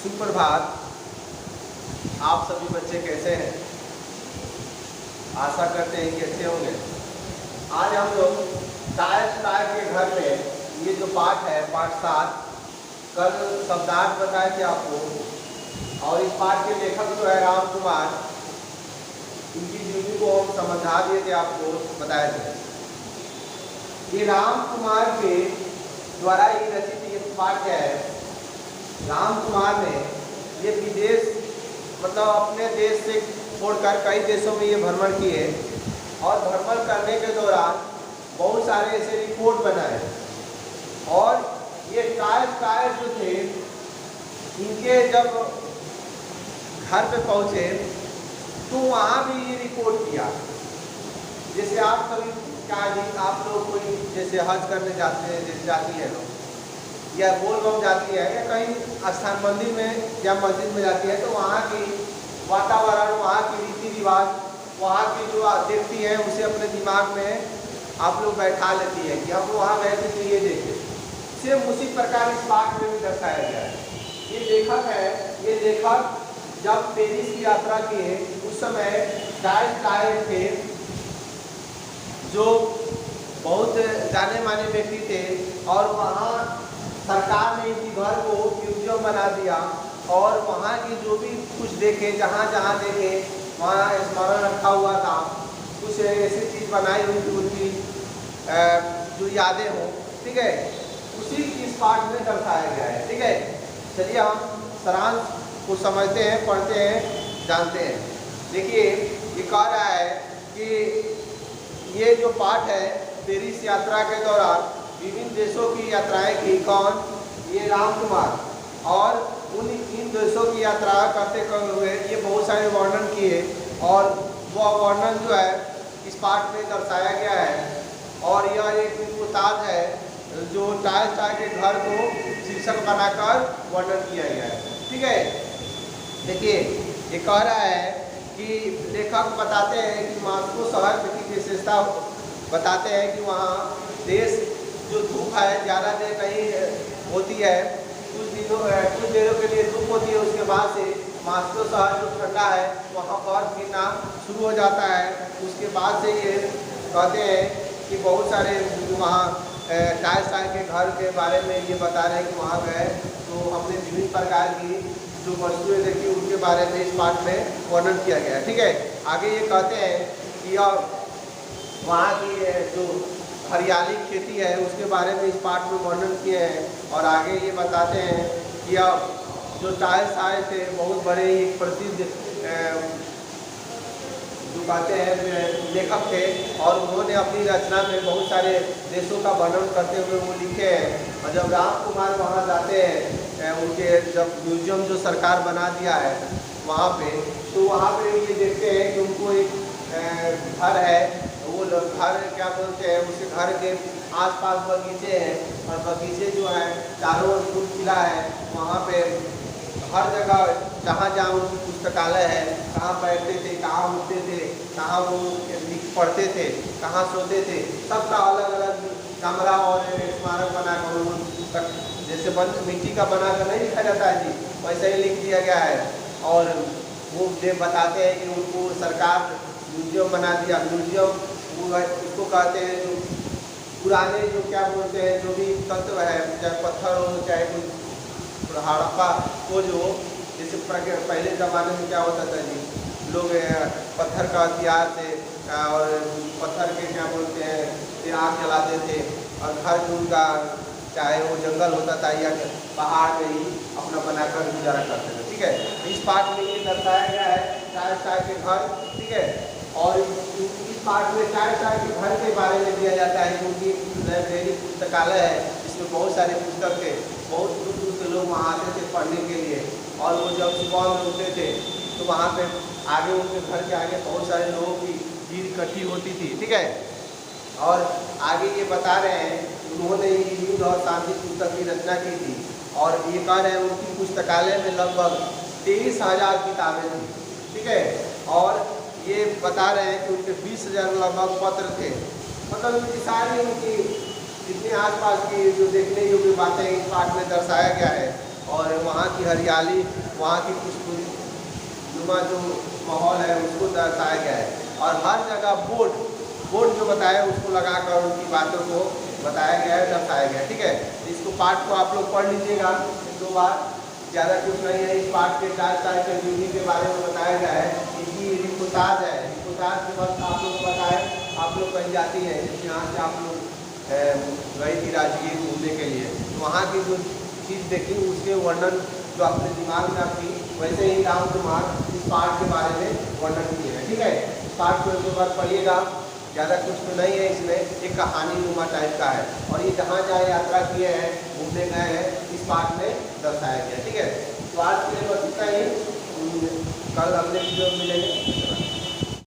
सुप्रभात। आप सभी बच्चे कैसे हैं? आशा करते हैं कि अच्छे होंगे। आज हम लोग टायर के घर में ये जो पाठ है पाठ 7, कल शब्दार्थ बताए थे आपको, और इस पाठ के लेखक जो है राम कुमार, इनकी जीवनी को हम समझा दिए थे, आपको बताए थे। ये राम कुमार के द्वारा ये रचित ये पाठ क्या है? राम कुमार ने ये विदेश मतलब अपने देश से छोड़कर कई देशों में ये भ्रमण किए, और भ्रमण करने के दौरान बहुत सारे ऐसे रिपोर्ट बनाए, और ये टायर जो थे इनके जब घर पे पहुँचे तो वहाँ भी ये रिपोर्ट किया। जैसे आप कभी क्या आप लोग कोई जैसे हज करने जाते हैं, जैसे जाती है लोग, या बोलबम जाती है, या कहीं स्थान मंदिर में या मस्जिद में जाती है, तो वहाँ की वातावरण, वहाँ की रीति रिवाज, वहाँ की जो देखती है उसे अपने दिमाग में आप लोग बैठा लेती है कि हम वहाँ गए थे तो ये देखे। सेम उसी प्रकार इस पाठ में भी दर्शाया गया है। ये लेखक है, ये लेखक जब पेरिस की यात्रा किए उस समय टायर थे जो बहुत जाने माने व्यक्ति थे, और वहाँ सरकार ने इसी घर को म्यूजियम बना दिया, और वहाँ की जो भी कुछ देखे, जहाँ जहाँ देखे वहाँ स्मरण रखा हुआ था, कुछ ऐसी चीज़ बनाई हुई थी उनकी जो यादें हों, ठीक है, उसी इस पाठ में दर्शाया गया है। ठीक है, चलिए हम सारांश को समझते हैं, पढ़ते हैं, जानते हैं। देखिए, ये कह रहा है कि ये जो पाठ है पेरिस यात्रा के दौरान विभिन्न देशों की यात्राएं की। कौन? ये राम कुमार। और इन देशों की यात्रा करते हुए ये बहुत सारे वर्णन किए, और वह वर्णन जो है इस पाठ में दर्शाया गया है। और यह एक उतार है जो टायर के घर को शीर्षक बनाकर वर्णन किया गया है। ठीक है, देखिए ये कह रहा है कि लेखक बताते हैं कि मॉस्को शहर की विशेषता बताते हैं कि वहाँ देश जो धूप है ज़्यादा देर कहीं होती है, कुछ देरों के लिए धूप होती है, उसके बाद से मॉस्को शहर जो ठंडा है वहाँ बर्फ गिरना शुरू हो जाता है। उसके बाद से ये कहते हैं कि बहुत सारे वहाँ टायर के घर के बारे में ये बता रहे हैं कि वहाँ गए तो हमने विभिन्न प्रकार की जो वस्तुएं देखी उनके बारे में इस पाठ में वर्णन किया गया है। ठीक है, आगे ये कहते हैं कि वहाँ की जो हरियाली खेती है उसके बारे में इस पाठ में वर्णन किए हैं, और आगे ये बताते हैं कि जो टायर आए थे बहुत बड़े एक प्रसिद्ध जो कहते हैं लेखक थे, और उन्होंने अपनी रचना में बहुत सारे देशों का वर्णन करते हुए वो लिखे हैं। और जब राम कुमार वहाँ जाते हैं, उनके जब म्यूजियम जो सरकार बना दिया है वहाँ पे, तो वहाँ पे ये देखते हैं कि उनको एक घर है, वो घर क्या बोलते हैं, उसके घर के आसपास बगीचे हैं, और बगीचे जो है चारों ओर फूल खिला है। वहाँ पे हर जगह जहाँ जहाँ उनकी पुस्तकालय है, कहाँ बैठते थे, कहाँ उठते थे, कहाँ वो पढ़ते थे, कहाँ सोते थे, सबका अलग अलग कमरा और स्मारक बनाकर, जैसे मिट्टी का बनाकर नहीं लिखा जाता है जी, वैसे ही लिख दिया गया है। और वो ये बताते हैं कि उनको सरकार म्यूजियम बना दिया। म्यूजियम उसको कहते हैं जो पुराने जो क्या बोलते हैं जो भी तत्व है, चाहे पत्थर हो चाहे कोई हड़प्पा को, जो जैसे पहले ज़माने में क्या होता था जी, लोग पत्थर का हथियार से और पत्थर के क्या बोलते हैं फिर आग जलाते थे, और घर में उनका चाहे वो जंगल होता था या पहाड़ में ही अपना बनाकर गुजारा करते थे। ठीक है, इस पाठ में ये दर्शाया गया है टायर के घर। ठीक है, और इस पाठ में टायर के घर के बारे में दिया जाता है क्योंकि लाइब्रेरी पुस्तकालय है, इसमें बहुत सारे पुस्तक थे, बहुत दूर दूर से लोग वहाँ आते थे पढ़ने के लिए। और वो जब सुबह में उठते थे तो वहाँ पे आगे उनके घर के आगे बहुत सारे लोगों की भीड़ इकट्ठी होती थी। ठीक है, और आगे ये बता रहे हैं उन्होंने युद्ध और शांति पुस्तक की रचना की थी, और ये कह रहे हैं उनकी पुस्तकालय में लगभग 23,000 किताबें थी। ठीक है, और ये बता रहे हैं कि उनके 20,000 लगभग पत्र थे। मतलब उनकी सारी उनकी जितने आसपास की जो देखने योग्य बातें इस पाठ में दर्शाया गया है, और वहाँ वहाँ की हरियाली, वहाँ की खुशनुमा जो माहौल है उसको दर्शाया गया है। और हर जगह बोर्ड जो बताया उसको लगाकर उनकी बातों को बताया गया है, दर्शाया गया है। ठीक है, इसको पाठ को आप लोग पढ़ लीजिएगा 2 बार, ज़्यादा कुछ नहीं है। इस पाठ के 4 टाइप के ब्यूटी के बारे में बताया गया है। इसकी रिपोर्टाज है, रिपोर्टाज के वक्त आप लोग को बताए, आप लोग कहीं जाती है, जैसे यहाँ से आप लोग गई थी राजगीर घूमने के लिए, तो वहाँ की जो चीज़ देखी उसके वर्णन जो अपने दिमाग में आपकी, वैसे ही राम कुमार इस पाठ के बारे में वर्णन किए हैं। ठीक है, इस पाठ को 2 बार पढ़िएगा, ज़्यादा कुछ तो नहीं है इसमें, एक कहानी नुमा टाइप का है। और ये जहाँ जहाँ यात्रा किए हैं, घूमने गए हैं, इस पाठ में दर्शाया गया। ठीक है, तो आज के लिए बस इतना ही, कल अगले वीडियो में मिलेंगे।